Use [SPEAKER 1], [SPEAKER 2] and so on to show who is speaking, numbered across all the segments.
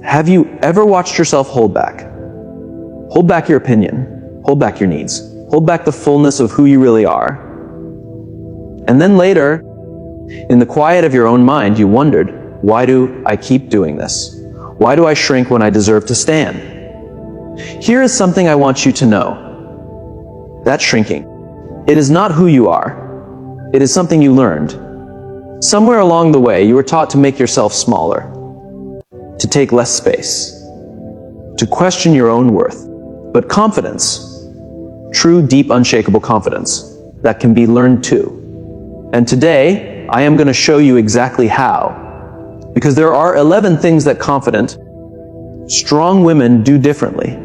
[SPEAKER 1] Have you ever watched yourself hold back? Hold back your opinion, hold back your needs, hold back the fullness of who you really are. And then later, in the quiet of your own mind, you wondered, why do I keep doing this? Why do I shrink when I deserve to stand? Here is something I want you to know. That's shrinking. It is not who you are. It is something you learned. Somewhere along the way, you were taught to make yourself smaller, to take less space, to question your own worth. But confidence, true, deep, unshakable confidence, that can be learned too. And today, I am going to show you exactly how. Because there are 11 things that confident, strong women do differently.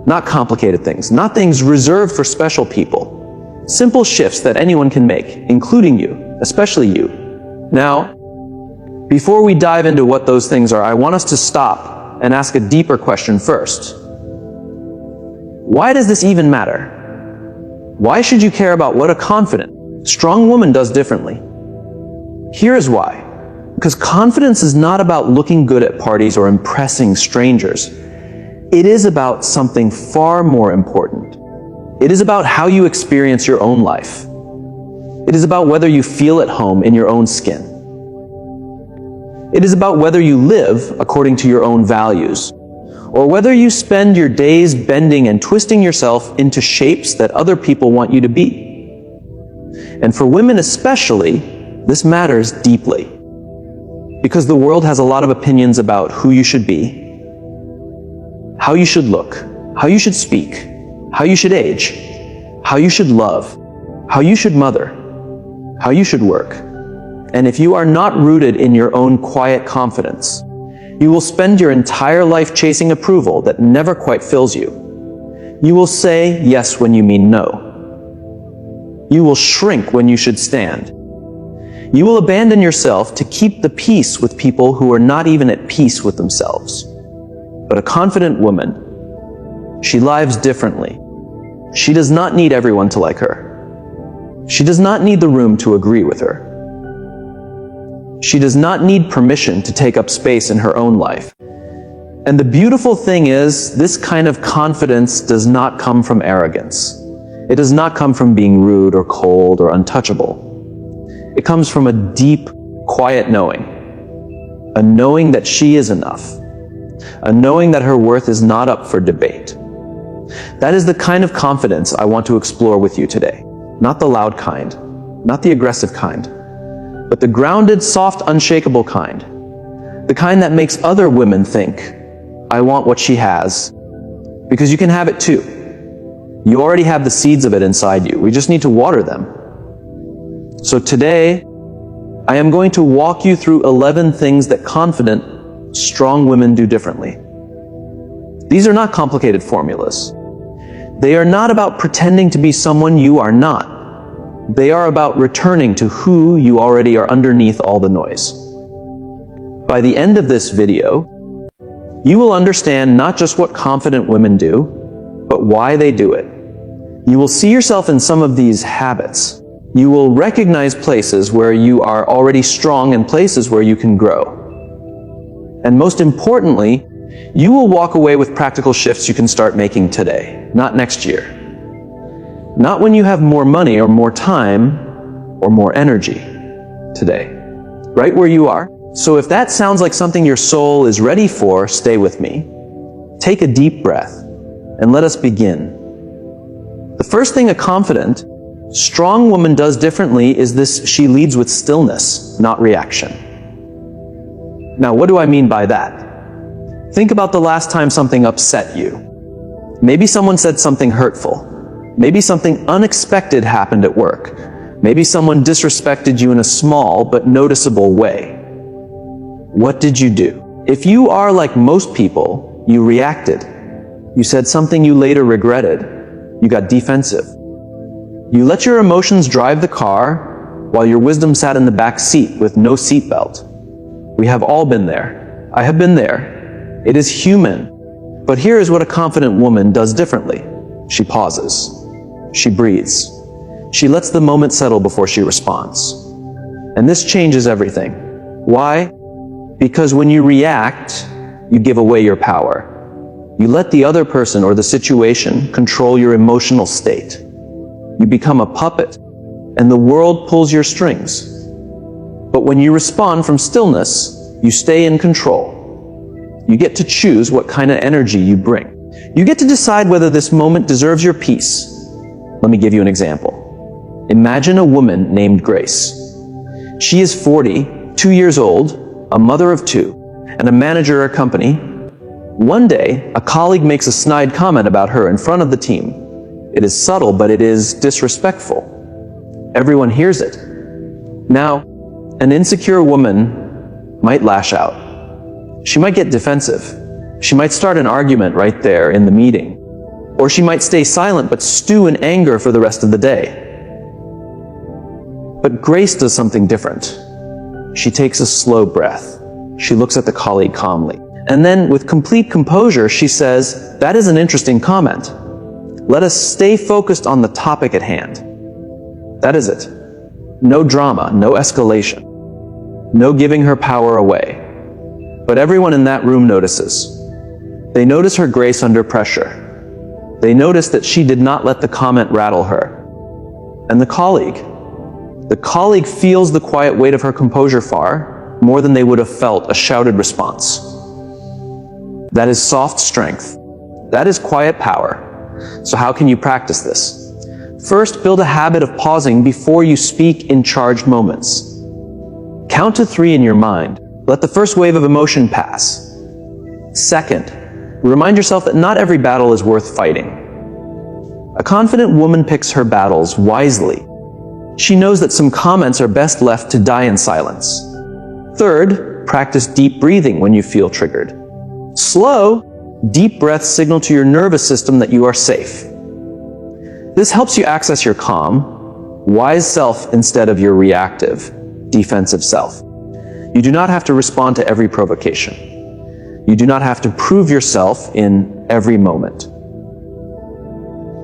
[SPEAKER 1] Not complicated things, not things reserved for special people. Simple shifts that anyone can make, including you, especially you. Now, before we dive into what those things are, I want us to stop and ask a deeper question first. Why does this even matter? Why should you care about what a confident, strong woman does differently? Here is why. Because confidence is not about looking good at parties or impressing strangers. It is about something far more important. It is about how you experience your own life. It is about whether you feel at home in your own skin. It is about whether you live according to your own values, or whether you spend your days bending and twisting yourself into shapes that other people want you to be. And for women especially, this matters deeply. Because the world has a lot of opinions about who you should be, how you should look, how you should speak, how you should age, how you should love, how you should mother, how you should work. And if you are not rooted in your own quiet confidence, you will spend your entire life chasing approval that never quite fills you. You will say yes when you mean no. You will shrink when you should stand. You will abandon yourself to keep the peace with people who are not even at peace with themselves. But a confident woman, she lives differently. She does not need everyone to like her. She does not need the room to agree with her. She does not need permission to take up space in her own life. And the beautiful thing is, this kind of confidence does not come from arrogance. It does not come from being rude or cold or untouchable. It comes from a deep, quiet knowing. A knowing that she is enough. A knowing that her worth is not up for debate. That is the kind of confidence I want to explore with you today. Not the loud kind, not the aggressive kind, but the grounded, soft, unshakable kind. The kind that makes other women think, I want what she has. Because you can have it too. You already have the seeds of it inside you. We just need to water them. So today, I am going to walk you through 11 things that confident, strong women do differently. These are not complicated formulas. They are not about pretending to be someone you are not. They are about returning to who you already are underneath all the noise. By the end of this video, you will understand not just what confident women do, but why they do it. You will see yourself in some of these habits. You will recognize places where you are already strong and places where you can grow. And most importantly, you will walk away with practical shifts you can start making today, not next year. Not when you have more money or more time or more energy. Today. Right where you are. So if that sounds like something your soul is ready for, stay with me. Take a deep breath and let us begin. The first thing a confident, strong woman does differently is this: she leads with stillness, not reaction. Now, what do I mean by that? Think about the last time something upset you. Maybe someone said something hurtful. Maybe something unexpected happened at work. Maybe someone disrespected you in a small but noticeable way. What did you do? If you are like most people, you reacted. You said something you later regretted. You got defensive. You let your emotions drive the car while your wisdom sat in the back seat with no seatbelt. We have all been there. I have been there. It is human. But here is what a confident woman does differently. She pauses. She breathes. She lets the moment settle before she responds. And this changes everything. Why? Because when you react, you give away your power. You let the other person or the situation control your emotional state. You become a puppet, and the world pulls your strings. But when you respond from stillness, you stay in control. You get to choose what kind of energy you bring. You get to decide whether this moment deserves your peace. Let me give you an example. Imagine a woman named Grace. She is 40, 2 years old, a mother of 2, and a manager at a company. One day, a colleague makes a snide comment about her in front of the team. It is subtle, but it is disrespectful. Everyone hears it. Now, an insecure woman might lash out. She might get defensive. She might start an argument right there in the meeting. Or she might stay silent but stew in anger for the rest of the day. But Grace does something different. She takes a slow breath. She looks at the colleague calmly. And then, with complete composure, she says, "That is an interesting comment. Let us stay focused on the topic at hand." That is it. No drama, no escalation, no giving her power away. But everyone in that room notices. They notice her grace under pressure. They notice that she did not let the comment rattle her. And the colleague feels the quiet weight of her composure far more than they would have felt a shouted response. That is soft strength. That is quiet power. So how can you practice this? First, build a habit of pausing before you speak in charged moments. Count to 3 in your mind. Let the first wave of emotion pass. Second, remind yourself that not every battle is worth fighting. A confident woman picks her battles wisely. She knows that some comments are best left to die in silence. Third, practice deep breathing when you feel triggered. Slow, deep breaths signal to your nervous system that you are safe. This helps you access your calm, wise self instead of your reactive, defensive self. You do not have to respond to every provocation. You do not have to prove yourself in every moment.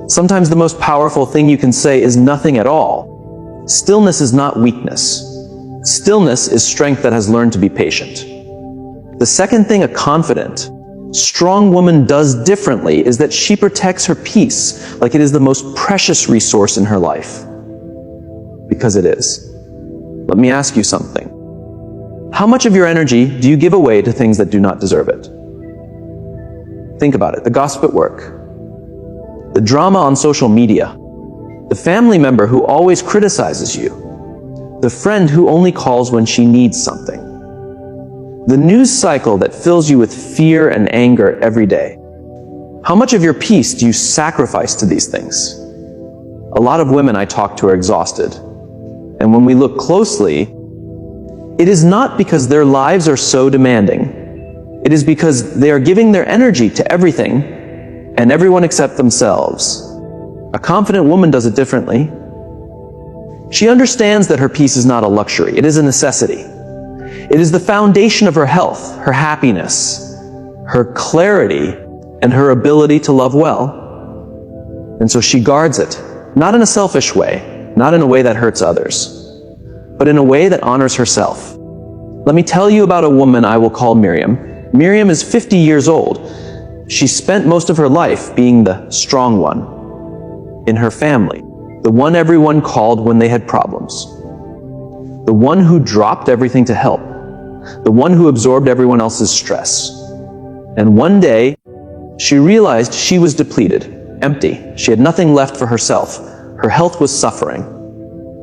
[SPEAKER 1] Sometimes the most powerful thing you can say is nothing at all. Stillness is not weakness. Stillness is strength that has learned to be patient. The second thing a confident, strong woman does differently is that she protects her peace like it is the most precious resource in her life. Because it is. Let me ask you something. How much of your energy do you give away to things that do not deserve it? Think about it. The gossip at work, the drama on social media, the family member who always criticizes you, the friend who only calls when she needs something, the news cycle that fills you with fear and anger every day. How much of your peace do you sacrifice to these things? A lot of women I talk to are exhausted. And when we look closely, it is not because their lives are so demanding. It is because they are giving their energy to everything and everyone except themselves. A confident woman does it differently. She understands that her peace is not a luxury. It is a necessity. It is the foundation of her health, her happiness, her clarity, and her ability to love well. And so she guards it, not in a selfish way, not in a way that hurts others, but in a way that honors herself. Let me tell you about a woman I will call Miriam. Miriam is 50 years old. She spent most of her life being the strong one in her family, the one everyone called when they had problems, the one who dropped everything to help, the one who absorbed everyone else's stress. And one day, she realized she was depleted, empty. She had nothing left for herself. Her health was suffering.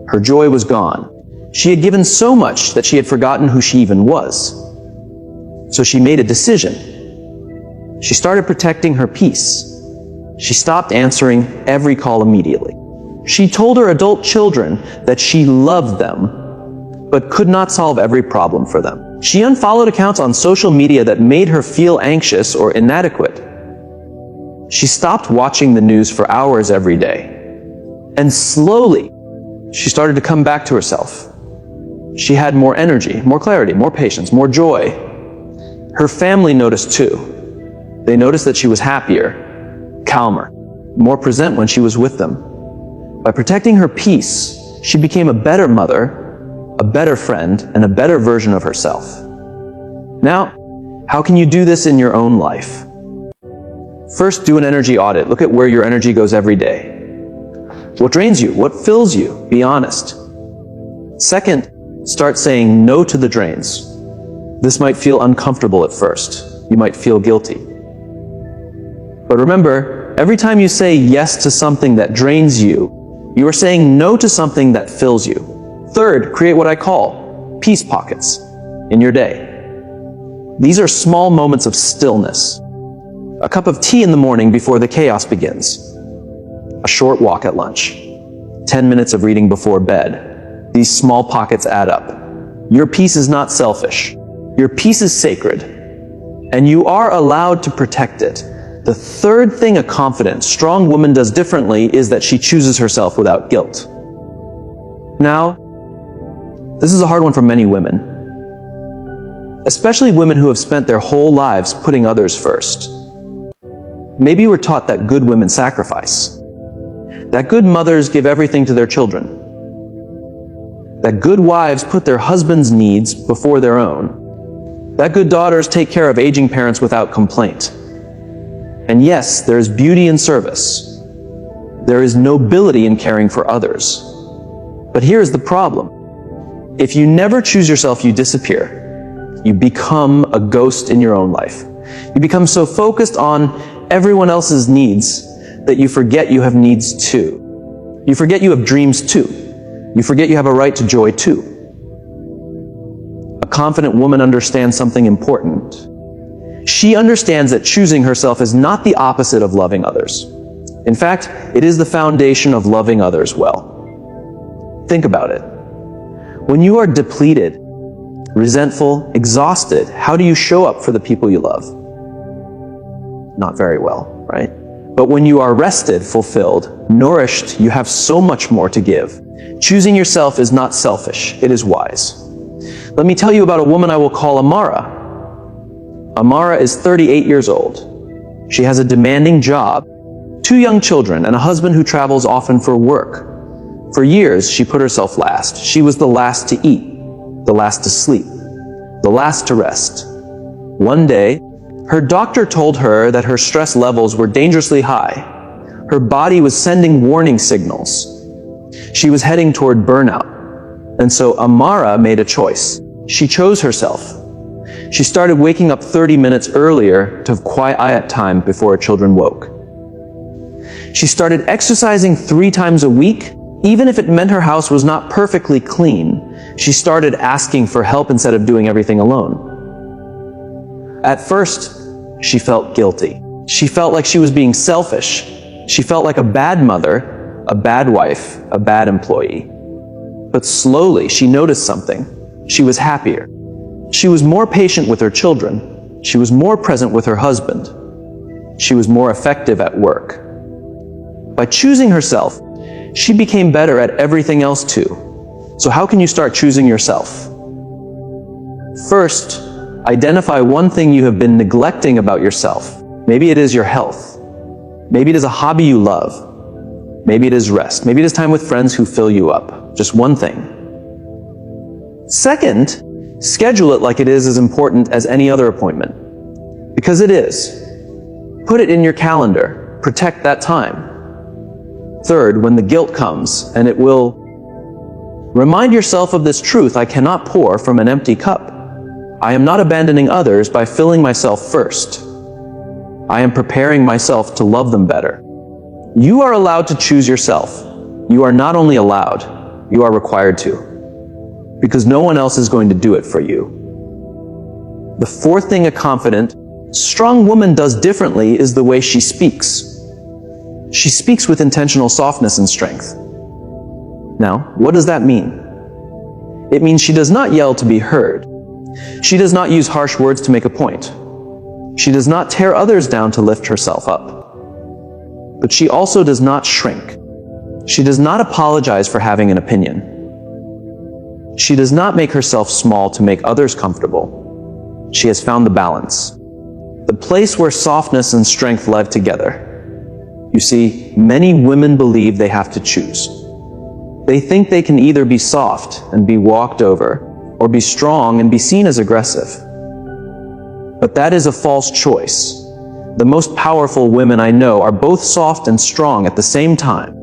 [SPEAKER 1] Her joy was gone. She had given so much that she had forgotten who she even was. So she made a decision. She started protecting her peace. She stopped answering every call immediately. She told her adult children that she loved them, but could not solve every problem for them. She unfollowed accounts on social media that made her feel anxious or inadequate. She stopped watching the news for hours every day. And slowly, she started to come back to herself. She had more energy, more clarity, more patience, more joy. Her family noticed too. They noticed that she was happier, calmer, more present when she was with them. By protecting her peace, she became a better mother, a better friend, and a better version of herself. Now, How can you do this in your own life? First, do an energy audit. Look at where your energy goes every day. What drains you? What fills you? Be honest. Second, start saying no to the drains. This might feel uncomfortable at first. You might feel guilty. But remember, every time you say yes to something that drains you, you are saying no to something that fills you. Third, create what I call peace pockets in your day. These are small moments of stillness. A cup of tea in the morning before the chaos begins. A short walk at lunch. 10 minutes of reading before bed. These small pockets add up. Your peace is not selfish. Your peace is sacred. And you are allowed to protect it. The third thing a confident, strong woman does differently is that she chooses herself without guilt. Now, this is a hard one for many women. Especially women who have spent their whole lives putting others first. Maybe you were taught that good women sacrifice. That good mothers give everything to their children. That good wives put their husbands' needs before their own. That good daughters take care of aging parents without complaint. And yes, there is beauty in service. There is nobility in caring for others. But here is the problem. If you never choose yourself, you disappear. You become a ghost in your own life. You become so focused on everyone else's needs that you forget you have needs too. You forget you have dreams too. You forget you have a right to joy too. A confident woman understands something important. She understands that choosing herself is not the opposite of loving others. In fact, it is the foundation of loving others well. Think about it. When you are depleted, resentful, exhausted, how do you show up for the people you love? Not very well, right? But when you are rested, fulfilled, nourished, you have so much more to give. Choosing yourself is not selfish, it is wise. Let me tell you about a woman I will call Amara. Amara is 38 years old. She has a demanding job, 2 young children, and a husband who travels often for work. For years, she put herself last. She was the last to eat, the last to sleep, the last to rest. One day, her doctor told her that her stress levels were dangerously high. Her body was sending warning signals. She was heading toward burnout. And so Amara made a choice. She chose herself. She started waking up 30 minutes earlier to have quiet time before her children woke. She started exercising 3 times a week, even if it meant her house was not perfectly clean. She started asking for help instead of doing everything alone. At first, she felt guilty. She felt like she was being selfish. She felt like a bad mother, a bad wife, a bad employee. But slowly, she noticed something. She was happier. She was more patient with her children. She was more present with her husband. She was more effective at work. By choosing herself, she became better at everything else too. So how can you start choosing yourself? First, identify one thing you have been neglecting about yourself. Maybe it is your health. Maybe it is a hobby you love. Maybe it is rest. Maybe it is time with friends who fill you up. Just one thing. Second, schedule it like it is as important as any other appointment. Because it is. Put it in your calendar. Protect that time. Third, when the guilt comes, and it will, remind yourself of this truth: I cannot pour from an empty cup. I am not abandoning others by filling myself first. I am preparing myself to love them better. You are allowed to choose yourself. You are not only allowed, you are required to. Because no one else is going to do it for you. The fourth thing a confident, strong woman does differently is the way she speaks. She speaks with intentional softness and strength. Now, what does that mean? It means she does not yell to be heard. She does not use harsh words to make a point. She does not tear others down to lift herself up. But she also does not shrink. She does not apologize for having an opinion. She does not make herself small to make others comfortable. She has found the balance. The place where softness and strength live together. You see, many women believe they have to choose. They think they can either be soft and be walked over, or be strong and be seen as aggressive. But that is a false choice. The most powerful women I know are both soft and strong at the same time.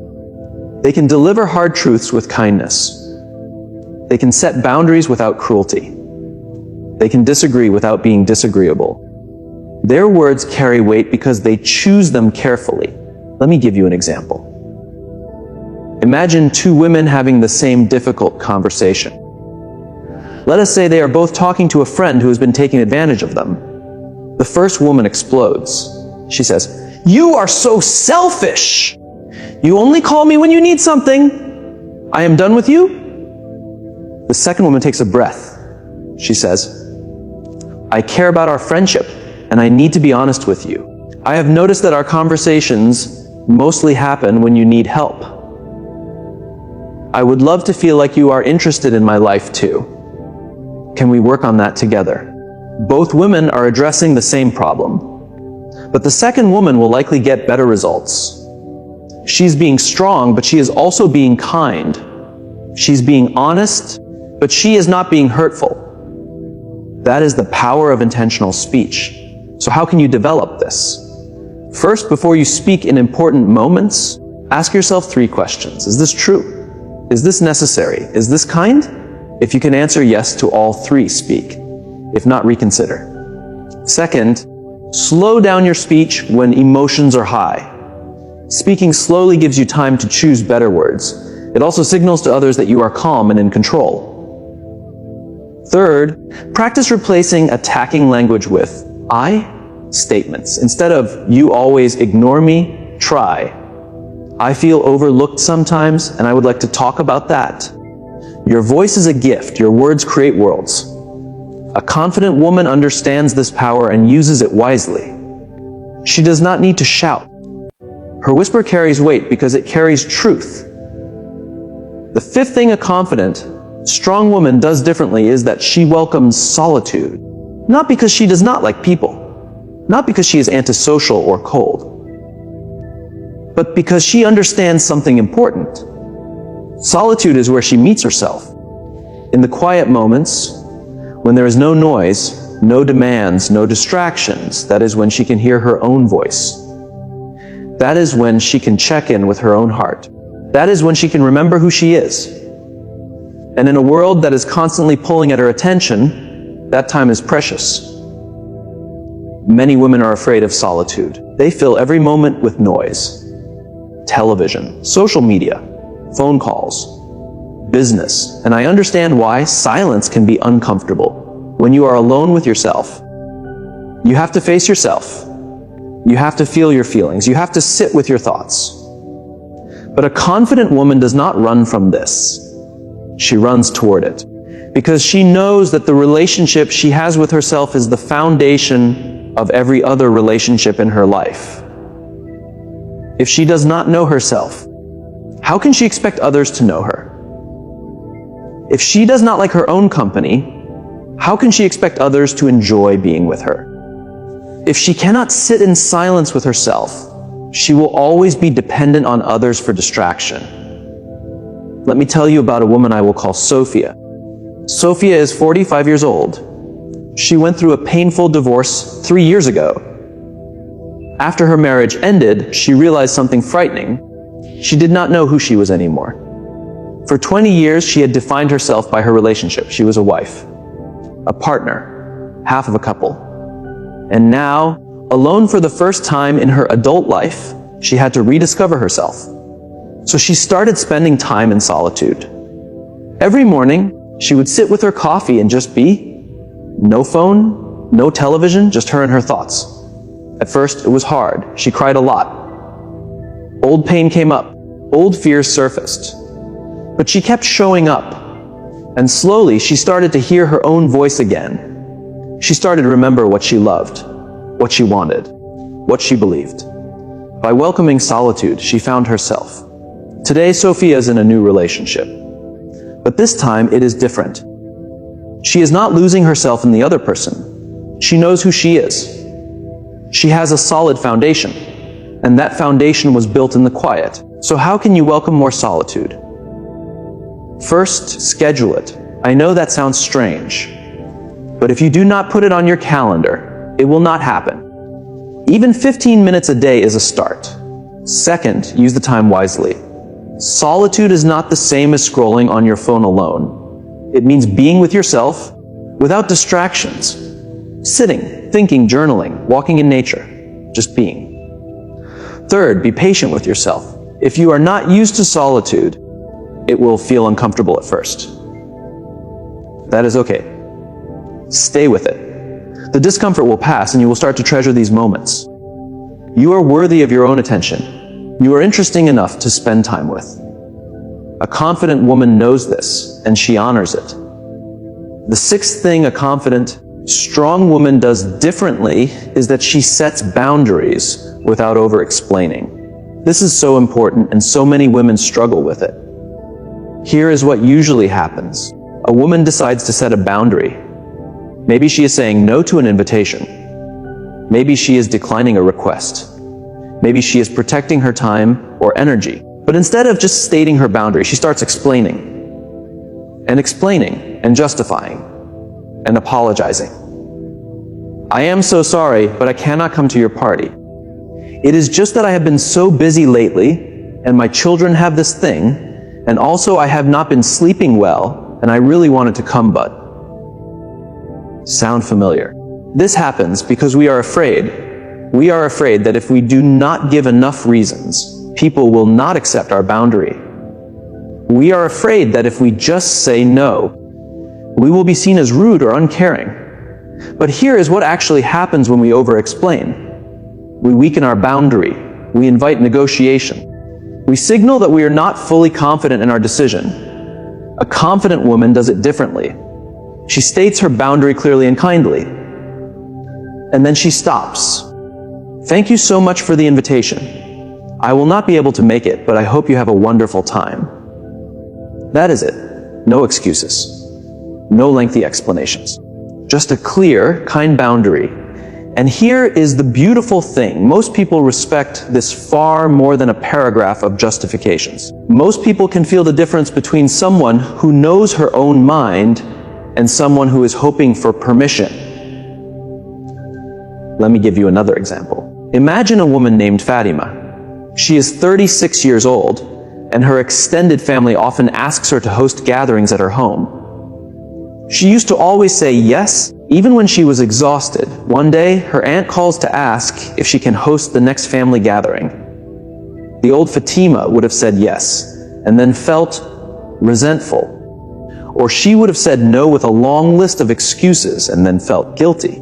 [SPEAKER 1] They can deliver hard truths with kindness. They can set boundaries without cruelty. They can disagree without being disagreeable. Their words carry weight because they choose them carefully. Let me give you an example. Imagine two women having the same difficult conversation. Let us say they are both talking to a friend who has been taking advantage of them. The first woman explodes. She says, "You are so selfish! You only call me when you need something. I am done with you." The second woman takes a breath. She says, "I care about our friendship, and I need to be honest with you. I have noticed that our conversations mostly happen when you need help. I would love to feel like you are interested in my life too. Can we work on that together?" Both women are addressing the same problem, but the second woman will likely get better results. She's being strong, but she is also being kind. She's being honest, but she is not being hurtful. That is the power of intentional speech. So how can you develop this? First, before you speak in important moments, ask yourself 3 questions. Is this true? Is this necessary? Is this kind? If you can answer yes to all 3, speak. If not, reconsider. Second, slow down your speech when emotions are high. Speaking slowly gives you time to choose better words. It also signals to others that you are calm and in control. Third, practice replacing attacking language with I statements. Instead of "you always ignore me," try "I feel overlooked sometimes, and I would like to talk about that." Your voice is a gift. Your words create worlds. A confident woman understands this power and uses it wisely. She does not need to shout. Her whisper carries weight because it carries truth. The 5th thing a confident, strong woman does differently is that she welcomes solitude. Not because she does not like people, not because she is antisocial or cold, but because she understands something important. Solitude is where she meets herself. In the quiet moments, when there is no noise, no demands, no distractions, that is when she can hear her own voice. That is when she can check in with her own heart. That is when she can remember who she is. And in a world that is constantly pulling at her attention, that time is precious. Many women are afraid of solitude. They fill every moment with noise. Television, social media, phone calls, business. And I understand why silence can be uncomfortable. When you are alone with yourself, you have to face yourself. You have to feel your feelings. You have to sit with your thoughts. But a confident woman does not run from this. She runs toward it, because she knows that the relationship she has with herself is the foundation of every other relationship in her life. If she does not know herself, how can she expect others to know her? If she does not like her own company, how can she expect others to enjoy being with her? If she cannot sit in silence with herself, she will always be dependent on others for distraction. Let me tell you about a woman I will call Sophia. Sophia is 45 years old. She went through a painful divorce 3 years ago. After her marriage ended, she realized something frightening. She did not know who she was anymore. For 20 years, she had defined herself by her relationship. She was a wife, a partner, half of a couple. And now, alone for the first time in her adult life, she had to rediscover herself. So she started spending time in solitude. Every morning, she would sit with her coffee and just be. No phone, no television, just her and her thoughts. At first, it was hard. She cried a lot. Old pain came up. Old fears surfaced. But she kept showing up. And slowly, she started to hear her own voice again. She started to remember what she loved, what she wanted, what she believed. By welcoming solitude, she found herself. Today, Sophia is in a new relationship. But this time, it is different. She is not losing herself in the other person. She knows who she is. She has a solid foundation, and that foundation was built in the quiet. So how can you welcome more solitude? First, schedule it. I know that sounds strange, but if you do not put it on your calendar, it will not happen. Even 15 minutes a day is a start. Second, use the time wisely. Solitude is not the same as scrolling on your phone alone. It means being with yourself without distractions. Sitting, thinking, journaling, walking in nature, just being. Third, be patient with yourself. If you are not used to solitude, it will feel uncomfortable at first. That is okay. Stay with it. The discomfort will pass and you will start to treasure these moments. You are worthy of your own attention. You are interesting enough to spend time with. A confident woman knows this, and she honors it. The sixth thing a confident, strong woman does differently is that she sets boundaries without over-explaining. This is so important, and so many women struggle with it. Here is what usually happens. A woman decides to set a boundary. Maybe she is saying no to an invitation. Maybe she is declining a request. Maybe she is protecting her time or energy. But instead of just stating her boundary, she starts explaining and justifying and apologizing. I am so sorry, but I cannot come to your party. It is just that I have been so busy lately, and my children have this thing, and also I have not been sleeping well, and I really wanted to come, but... Sound familiar? This happens because we are afraid. We are afraid that if we do not give enough reasons, people will not accept our boundary. We are afraid that if we just say no, we will be seen as rude or uncaring. But here is what actually happens when we over-explain. We weaken our boundary. We invite negotiation. We signal that we are not fully confident in our decision. A confident woman does it differently. She states her boundary clearly and kindly. And then she stops. Thank you so much for the invitation. I will not be able to make it, but I hope you have a wonderful time. That is it. No excuses. No lengthy explanations. Just a clear, kind boundary. And here is the beautiful thing. Most people respect this far more than a paragraph of justifications. Most people can feel the difference between someone who knows her own mind and someone who is hoping for permission. Let me give you another example. Imagine a woman named Fatima. She is 36 years old, and her extended family often asks her to host gatherings at her home. She used to always say yes, even when she was exhausted. One day, her aunt calls to ask if she can host the next family gathering. The old Fatima would have said yes, and then felt resentful. Or she would have said no with a long list of excuses and then felt guilty.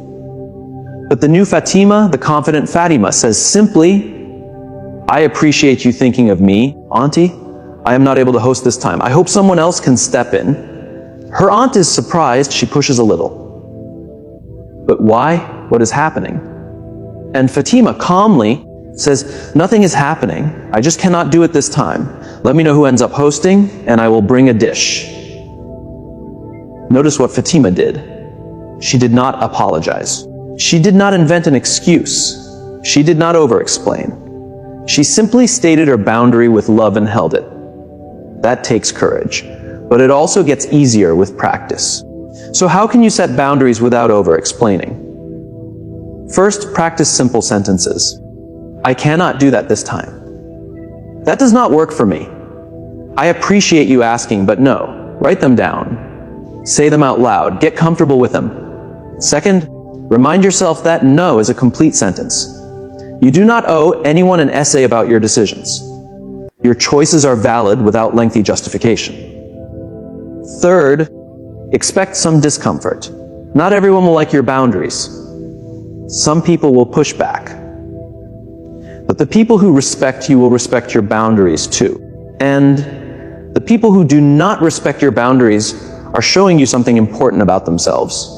[SPEAKER 1] But the new Fatima, the confident Fatima, says simply, I appreciate you thinking of me, Auntie. I am not able to host this time. I hope someone else can step in. Her aunt is surprised. She pushes a little. But why? What is happening? And Fatima calmly says, nothing is happening. I just cannot do it this time. Let me know who ends up hosting, and I will bring a dish. Notice what Fatima did. She did not apologize. She did not invent an excuse. She did not over-explain. She simply stated her boundary with love and held it. That takes courage. But it also gets easier with practice. So how can you set boundaries without over-explaining? First, practice simple sentences. I cannot do that this time. That does not work for me. I appreciate you asking, but no. Write them down. Say them out loud. Get comfortable with them. Second, remind yourself that no is a complete sentence. You do not owe anyone an essay about your decisions. Your choices are valid without lengthy justification. Third, expect some discomfort. Not everyone will like your boundaries. Some people will push back. But the people who respect you will respect your boundaries too. And the people who do not respect your boundaries are showing you something important about themselves.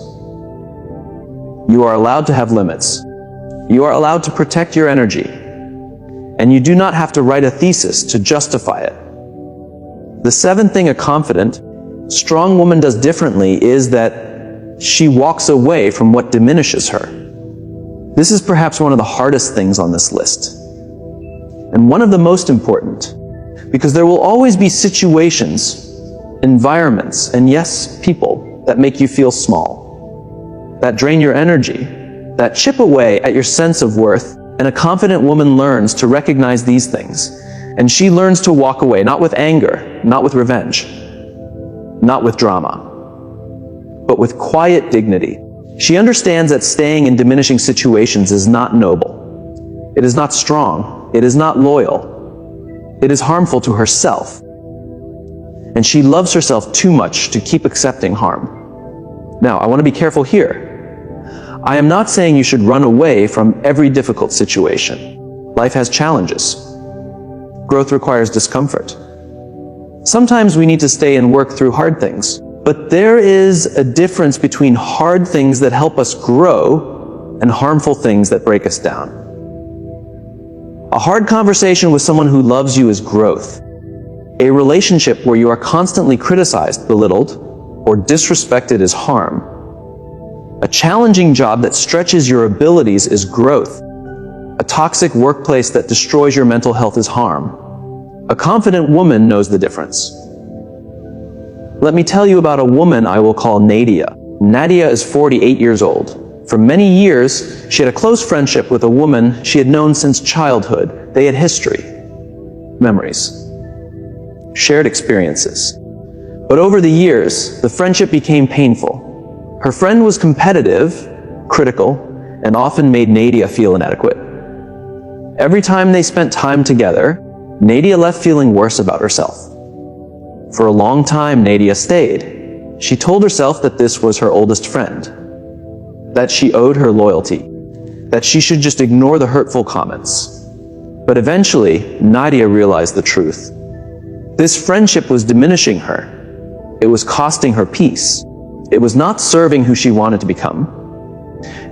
[SPEAKER 1] You are allowed to have limits. You are allowed to protect your energy. And you do not have to write a thesis to justify it. The seventh thing a confident, strong woman does differently is that she walks away from what diminishes her. This is perhaps one of the hardest things on this list. And one of the most important, because there will always be situations, environments, and yes, people that make you feel small, that drain your energy, that chip away at your sense of worth, and a confident woman learns to recognize these things. And she learns to walk away, not with anger, not with revenge, not with drama, but with quiet dignity. She understands that staying in diminishing situations is not noble. It is not strong. It is not loyal. It is harmful to herself. And she loves herself too much to keep accepting harm. Now, I want to be careful here. I am not saying you should run away from every difficult situation. Life has challenges. Growth requires discomfort. Sometimes we need to stay and work through hard things. But there is a difference between hard things that help us grow and harmful things that break us down. A hard conversation with someone who loves you is growth. A relationship where you are constantly criticized, belittled, or disrespected is harm. A challenging job that stretches your abilities is growth. A toxic workplace that destroys your mental health is harm. A confident woman knows the difference. Let me tell you about a woman I will call Nadia. Nadia is 48 years old. For many years, she had a close friendship with a woman she had known since childhood. They had history, memories, shared experiences. But over the years, the friendship became painful. Her friend was competitive, critical, and often made Nadia feel inadequate. Every time they spent time together, Nadia left feeling worse about herself. For a long time, Nadia stayed. She told herself that this was her oldest friend, that she owed her loyalty, that she should just ignore the hurtful comments. But eventually, Nadia realized the truth. This friendship was diminishing her. It was costing her peace. It was not serving who she wanted to become.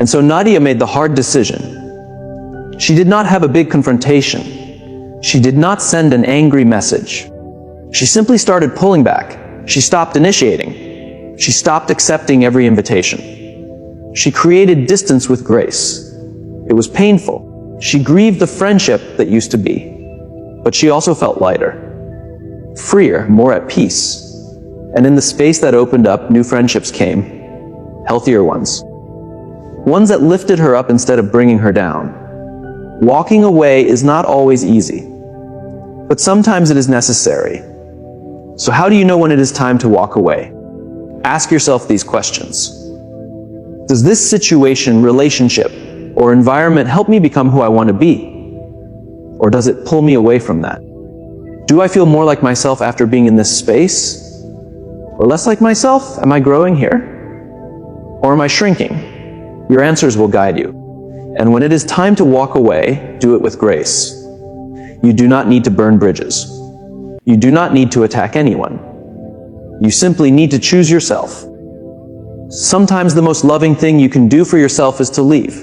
[SPEAKER 1] And so Nadia made the hard decision. She did not have a big confrontation. She did not send an angry message. She simply started pulling back. She stopped initiating. She stopped accepting every invitation. She created distance with grace. It was painful. She grieved the friendship that used to be. But she also felt lighter, freer, more at peace. And in the space that opened up, new friendships came, healthier ones. Ones that lifted her up instead of bringing her down. Walking away is not always easy, but sometimes it is necessary. So how do you know when it is time to walk away? Ask yourself these questions. Does this situation, relationship, or environment help me become who I want to be? Or does it pull me away from that? Do I feel more like myself after being in this space? Or less like myself? Am I growing here? Or am I shrinking? Your answers will guide you. And when it is time to walk away, do it with grace. You do not need to burn bridges. You do not need to attack anyone. You simply need to choose yourself. Sometimes the most loving thing you can do for yourself is to leave.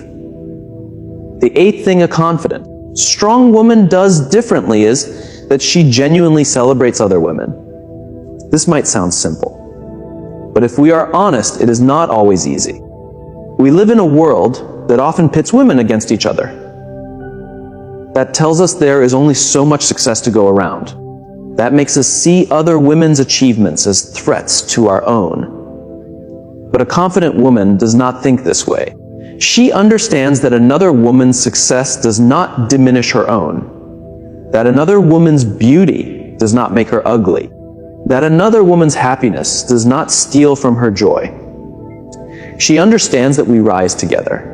[SPEAKER 1] The eighth thing a confident, strong woman does differently is that she genuinely celebrates other women. This might sound simple, but if we are honest, it is not always easy. We live in a world that often pits women against each other. That tells us there is only so much success to go around. That makes us see other women's achievements as threats to our own. But a confident woman does not think this way. She understands that another woman's success does not diminish her own. That another woman's beauty does not make her ugly. That another woman's happiness does not steal from her joy. She understands that we rise together.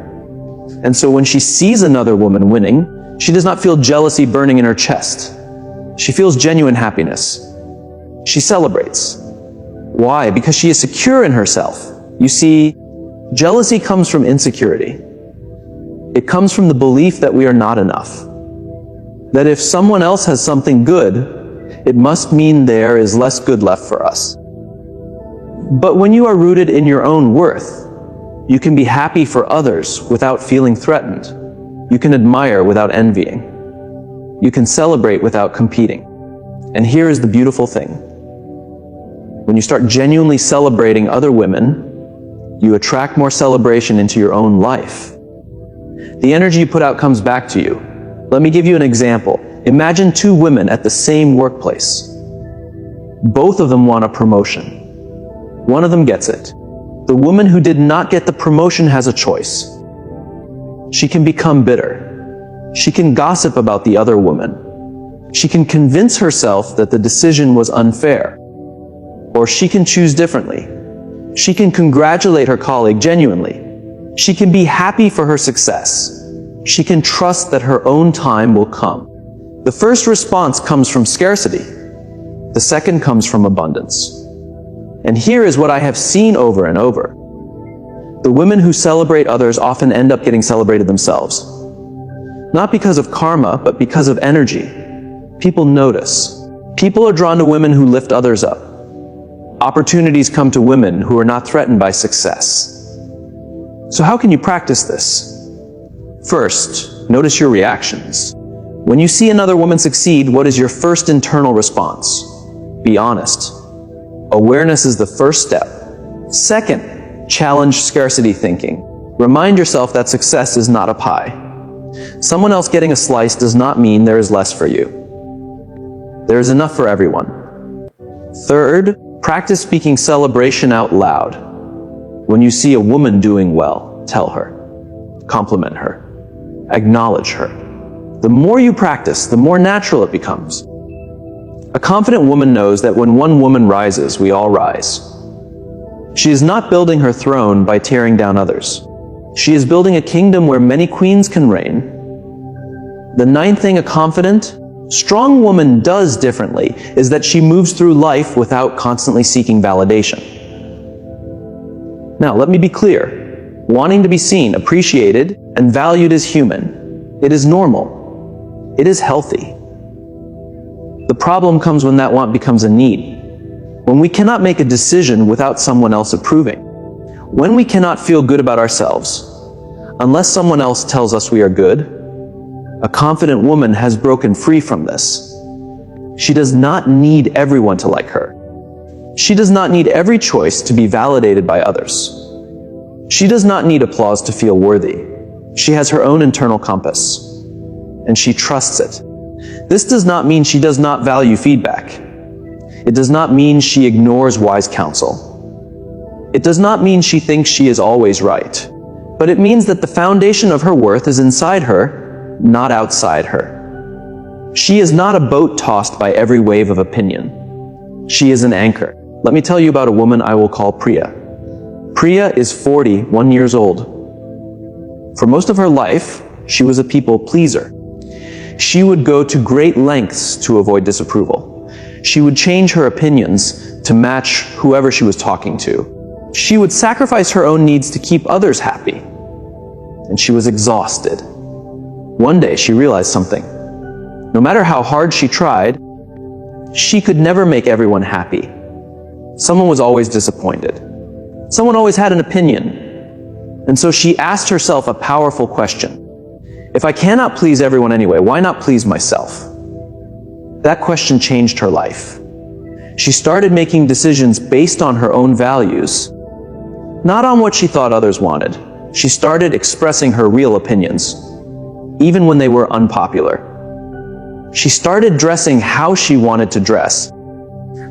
[SPEAKER 1] And so when she sees another woman winning, she does not feel jealousy burning in her chest. She feels genuine happiness. She celebrates. Why? Because she is secure in herself. You see, jealousy comes from insecurity. It comes from the belief that we are not enough. That if someone else has something good, it must mean there is less good left for us. But when you are rooted in your own worth, you can be happy for others without feeling threatened. You can admire without envying. You can celebrate without competing. And here is the beautiful thing. When you start genuinely celebrating other women, you attract more celebration into your own life. The energy you put out comes back to you. Let me give you an example. Imagine two women at the same workplace. Both of them want a promotion. One of them gets it. The woman who did not get the promotion has a choice. She can become bitter. She can gossip about the other woman. She can convince herself that the decision was unfair. Or she can choose differently. She can congratulate her colleague genuinely. She can be happy for her success. She can trust that her own time will come. The first response comes from scarcity. The second comes from abundance. And here is what I have seen over and over. The women who celebrate others often end up getting celebrated themselves. Not because of karma, but because of energy. People notice. People are drawn to women who lift others up. Opportunities come to women who are not threatened by success. So how can you practice this? First, notice your reactions. When you see another woman succeed, what is your first internal response? Be honest. Awareness is the first step. Second, challenge scarcity thinking. Remind yourself that success is not a pie. Someone else getting a slice does not mean there is less for you. There is enough for everyone. Third, practice speaking celebration out loud. When you see a woman doing well, tell her. Compliment her. Acknowledge her. The more you practice, the more natural it becomes. A confident woman knows that when one woman rises, we all rise. She is not building her throne by tearing down others. She is building a kingdom where many queens can reign. The ninth thing a confident, strong woman does differently is that she moves through life without constantly seeking validation. Now, let me be clear. Wanting to be seen, appreciated, and valued is human. It is normal. It is healthy. The problem comes when that want becomes a need. When we cannot make a decision without someone else approving. When we cannot feel good about ourselves, unless someone else tells us we are good. A confident woman has broken free from this. She does not need everyone to like her. She does not need every choice to be validated by others. She does not need applause to feel worthy. She has her own internal compass, and she trusts it. This does not mean she does not value feedback. It does not mean she ignores wise counsel. It does not mean she thinks she is always right. But it means that the foundation of her worth is inside her, not outside her. She is not a boat tossed by every wave of opinion. She is an anchor. Let me tell you about a woman I will call Priya. Priya is 41 years old. For most of her life, she was a people pleaser. She would go to great lengths to avoid disapproval. She would change her opinions to match whoever she was talking to. She would sacrifice her own needs to keep others happy. And she was exhausted. One day she realized something. No matter how hard she tried, she could never make everyone happy. Someone was always disappointed. Someone always had an opinion. And so she asked herself a powerful question. If I cannot please everyone anyway, why not please myself? That question changed her life. She started making decisions based on her own values, not on what she thought others wanted. She started expressing her real opinions, even when they were unpopular. She started dressing how she wanted to dress,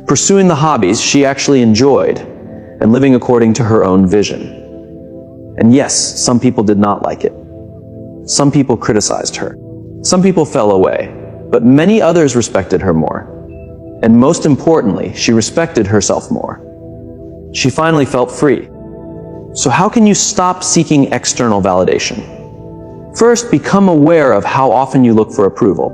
[SPEAKER 1] pursuing the hobbies she actually enjoyed, and living according to her own vision. And yes, some people did not like it. Some people criticized her. Some people fell away, but many others respected her more. And most importantly, she respected herself more. She finally felt free. So how can you stop seeking external validation? First, become aware of how often you look for approval.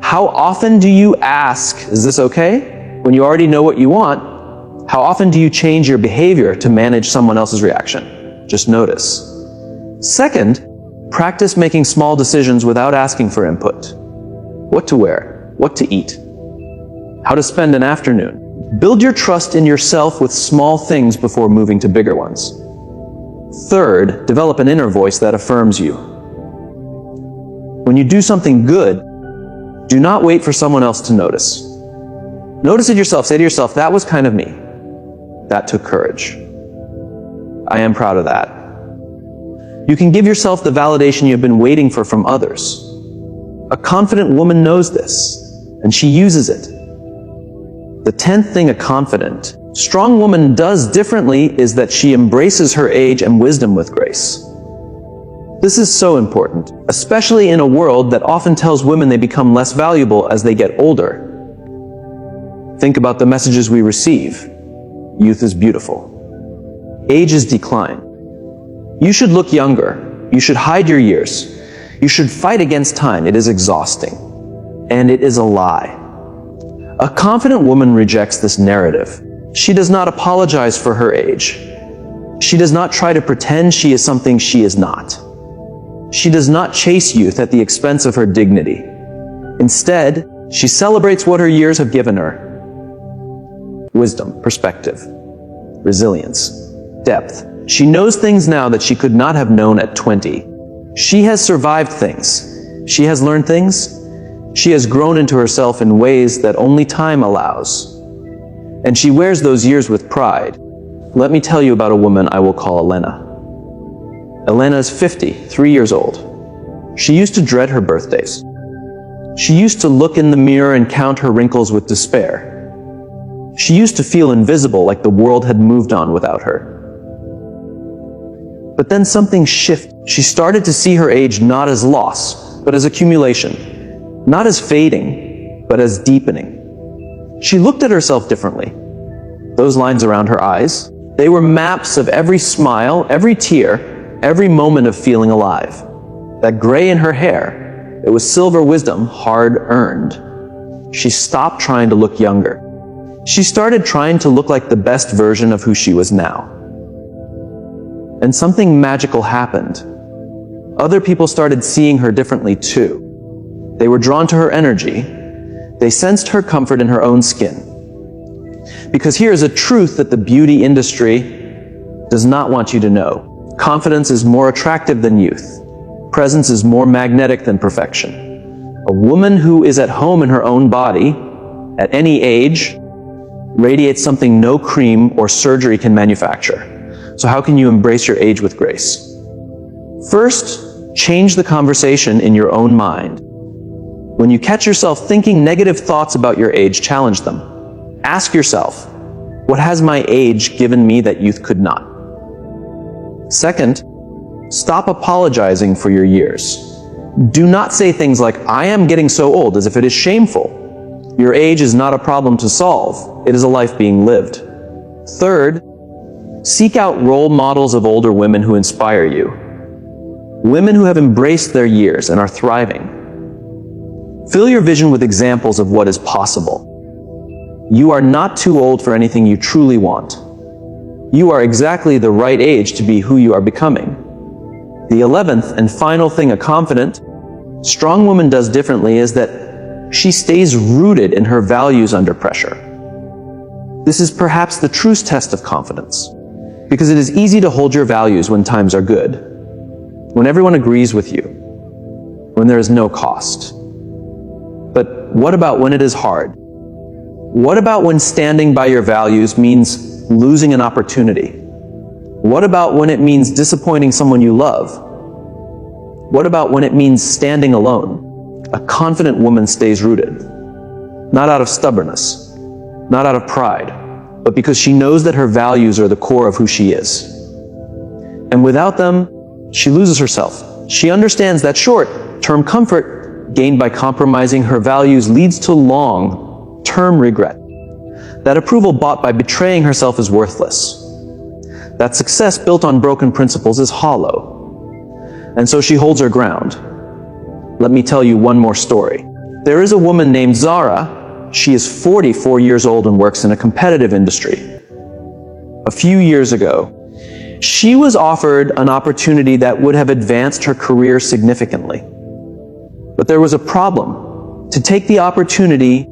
[SPEAKER 1] How often do you ask, is this okay? When you already know what you want, how often do you change your behavior to manage someone else's reaction? Just notice. Second, practice making small decisions without asking for input. What to wear, what to eat, how to spend an afternoon. Build your trust in yourself with small things before moving to bigger ones. Third, develop an inner voice that affirms you. When you do something good, do not wait for someone else to notice. Notice it yourself. Say to yourself, that was kind of me. That took courage. I am proud of that. You can give yourself the validation you have been waiting for from others. A confident woman knows this, and she uses it. The 10th thing a confident, strong woman does differently is that she embraces her age and wisdom with grace. This is so important, especially in a world that often tells women they become less valuable as they get older. Think about the messages we receive. Youth is beautiful. Age is decline. You should look younger. You should hide your years. You should fight against time. It is exhausting. And it is a lie. A confident woman rejects this narrative. She does not apologize for her age. She does not try to pretend she is something she is not. She does not chase youth at the expense of her dignity. Instead, she celebrates what her years have given her. Wisdom, perspective, resilience, depth. She knows things now that she could not have known at 20. She has survived things. She has learned things. She has grown into herself in ways that only time allows. And she wears those years with pride. Let me tell you about a woman I will call Elena. Elena is 50, 3 years old. She used to dread her birthdays. She used to look in the mirror and count her wrinkles with despair. She used to feel invisible, like the world had moved on without her. But then something shifted. She started to see her age not as loss, but as accumulation. Not as fading, but as deepening. She looked at herself differently. Those lines around her eyes, they were maps of every smile, every tear, every moment of feeling alive. That gray in her hair, it was silver wisdom, hard-earned. She stopped trying to look younger. She started trying to look like the best version of who she was now. And something magical happened. Other people started seeing her differently too. They were drawn to her energy. They sensed her comfort in her own skin. Because here is a truth that the beauty industry does not want you to know. Confidence is more attractive than youth. Presence is more magnetic than perfection. A woman who is at home in her own body, at any age, radiates something no cream or surgery can manufacture. So how can you embrace your age with grace? First, change the conversation in your own mind. When you catch yourself thinking negative thoughts about your age, challenge them. Ask yourself, what has my age given me that youth could not? Second, stop apologizing for your years. Do not say things like, I am getting so old, as if it is shameful. Your age is not a problem to solve. It is a life being lived. Third, seek out role models of older women who inspire you. Women who have embraced their years and are thriving. Fill your vision with examples of what is possible. You are not too old for anything you truly want. You are exactly the right age to be who you are becoming. The 11th and final thing a confident, strong woman does differently is that she stays rooted in her values under pressure. This is perhaps the truest test of confidence, because it is easy to hold your values when times are good, when everyone agrees with you, when there is no cost. But what about when it is hard? What about when standing by your values means losing an opportunity? What about when it means disappointing someone you love? What about when it means standing alone? A confident woman stays rooted, not out of stubbornness, not out of pride, but because she knows that her values are the core of who she is. And without them, she loses herself. She understands that short-term comfort gained by compromising her values leads to long-term regret. That approval bought by betraying herself is worthless. That success built on broken principles is hollow. And so she holds her ground. Let me tell you one more story. There is a woman named Zara. She is 44 years old and works in a competitive industry. A few years ago, she was offered an opportunity that would have advanced her career significantly. But there was a problem. To take the opportunity,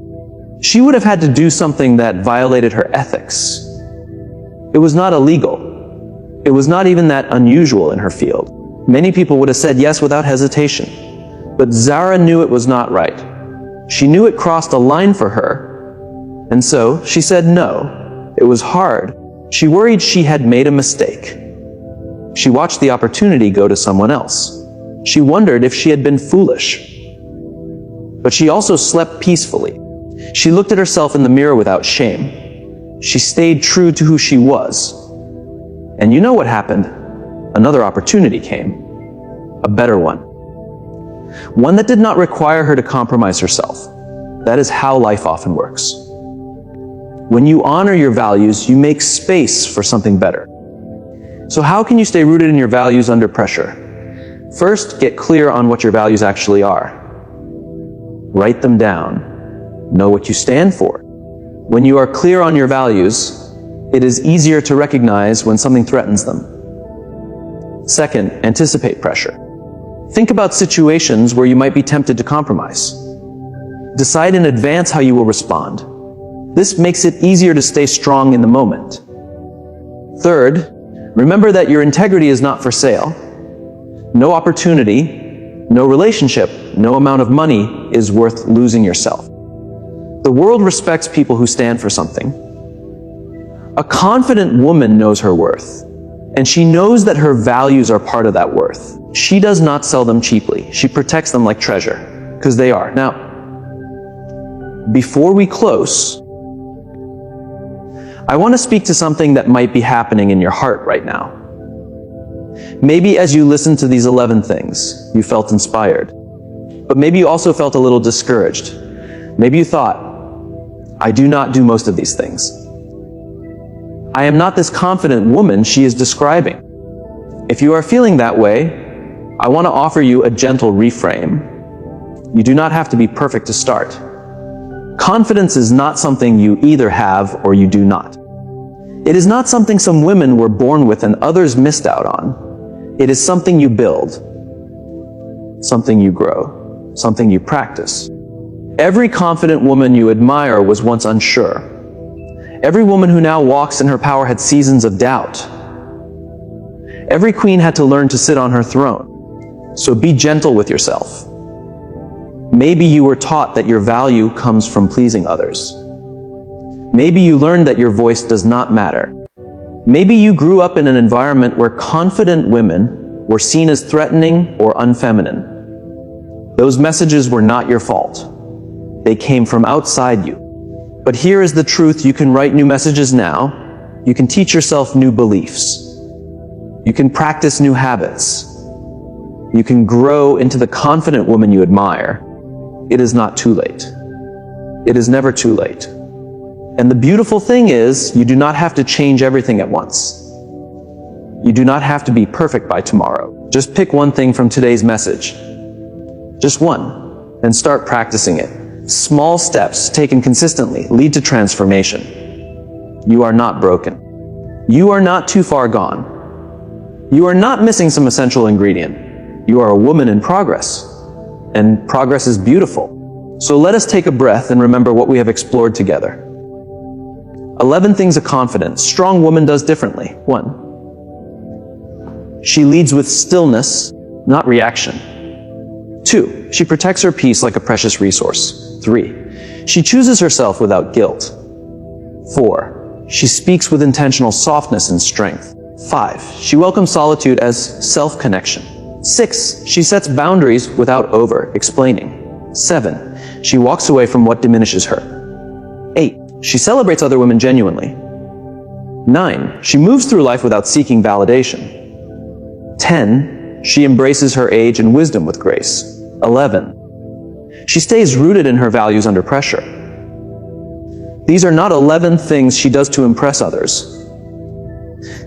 [SPEAKER 1] she would have had to do something that violated her ethics. It was not illegal. It was not even that unusual in her field. Many people would have said yes without hesitation. But Zara knew it was not right. She knew it crossed a line for her, and so she said no. It was hard. She worried she had made a mistake. She watched the opportunity go to someone else. She wondered if she had been foolish. But she also slept peacefully. She looked at herself in the mirror without shame. She stayed true to who she was. And you know what happened? Another opportunity came. a better one. One that did not require her to compromise herself. That is how life often works. When you honor your values, you make space for something better. So how can you stay rooted in your values under pressure? First, get clear on what your values actually are. Write them down. Know what you stand for. When you are clear on your values, it is easier to recognize when something threatens them. Second, anticipate pressure. Think about situations where you might be tempted to compromise. Decide in advance how you will respond. This makes it easier to stay strong in the moment. Third, remember that your integrity is not for sale. No opportunity, no relationship, no amount of money is worth losing yourself. The world respects people who stand for something. A confident woman knows her worth, and she knows that her values are part of that worth. She does not sell them cheaply. She protects them like treasure, because they are. Now, before we close, I want to speak to something that might be happening in your heart right now. Maybe as you listened to these 11 things, you felt inspired. But maybe you also felt a little discouraged. Maybe you thought, I do not do most of these things. I am not this confident woman she is describing. If you are feeling that way, I want to offer you a gentle reframe. You do not have to be perfect to start. Confidence is not something you either have or you do not. It is not something some women were born with and others missed out on. It is something you build, something you grow, something you practice. Every confident woman you admire was once unsure. Every woman who now walks in her power had seasons of doubt. Every queen had to learn to sit on her throne. So be gentle with yourself. Maybe you were taught that your value comes from pleasing others. Maybe you learned that your voice does not matter. Maybe you grew up in an environment where confident women were seen as threatening or unfeminine. Those messages were not your fault. They came from outside you. But here is the truth: you can write new messages now. You can teach yourself new beliefs. You can practice new habits. You can grow into the confident woman you admire. It is not too late. It is never too late. And the beautiful thing is, you do not have to change everything at once. You do not have to be perfect by tomorrow. Just pick one thing from today's message. Just one, and start practicing it. Small steps taken consistently lead to transformation. You are not broken. You are not too far gone. You are not missing some essential ingredient. You are a woman in progress. And progress is beautiful. So let us take a breath and remember what we have explored together. 11 things a confident, strong woman does differently. 1. She leads with stillness, not reaction. 2. She protects her peace like a precious resource. 3. She chooses herself without guilt. 4. She speaks with intentional softness and strength. 5. She welcomes solitude as self-connection. 6. She sets boundaries without over-explaining. 7. She walks away from what diminishes her. 8. She celebrates other women genuinely. 9. She moves through life without seeking validation. 10. She embraces her age and wisdom with grace. 11. She stays rooted in her values under pressure. These are not 11 things she does to impress others.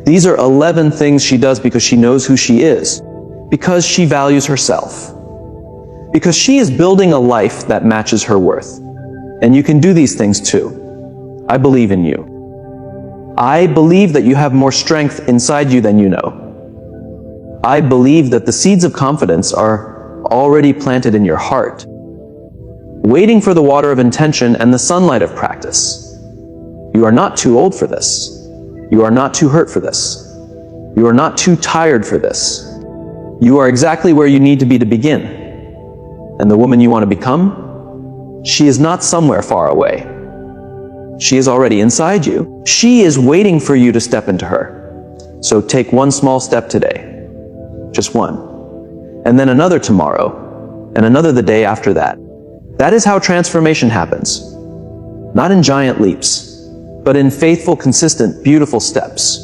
[SPEAKER 1] These are 11 things she does because she knows who she is, because she values herself, because she is building a life that matches her worth. And you can do these things too. I believe in you. I believe that you have more strength inside you than you know. I believe that the seeds of confidence are already planted in your heart, waiting for the water of intention and the sunlight of practice. You are not too old for this. You are not too hurt for this. You are not too tired for this. You are exactly where you need to be to begin. And the woman you want to become, she is not somewhere far away. She is already inside you. She is waiting for you to step into her. So take one small step today. Just one. And then another tomorrow. And another the day after that. That is how transformation happens. Not in giant leaps, but in faithful, consistent, beautiful steps.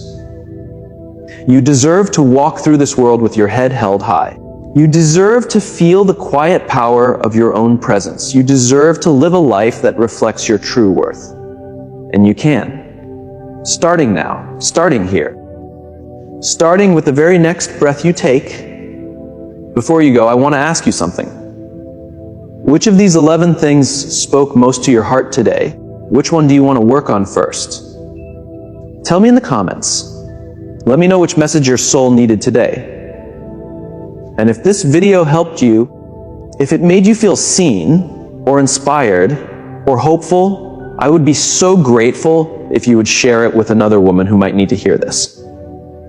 [SPEAKER 1] You deserve to walk through this world with your head held high. You deserve to feel the quiet power of your own presence. You deserve to live a life that reflects your true worth. And you can. Starting now, starting here. Starting with the very next breath you take. Before you go, I want to ask you something. Which of these 11 things spoke most to your heart today? Which one do you want to work on first? Tell me in the comments. Let me know which message your soul needed today. And if this video helped you, if it made you feel seen, or inspired, or hopeful, I would be so grateful if you would share it with another woman who might need to hear this.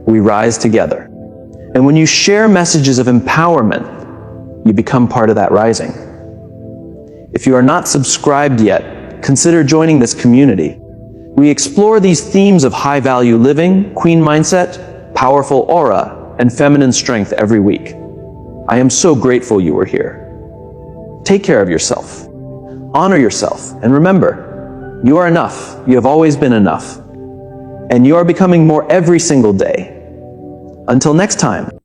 [SPEAKER 1] We rise together. And when you share messages of empowerment, you become part of that rising. If you are not subscribed yet, consider joining this community. We explore these themes of high-value living, queen mindset, powerful aura, and feminine strength every week. I am so grateful you were here. Take care of yourself. Honor yourself. And remember, you are enough. You have always been enough. And you are becoming more every single day. Until next time.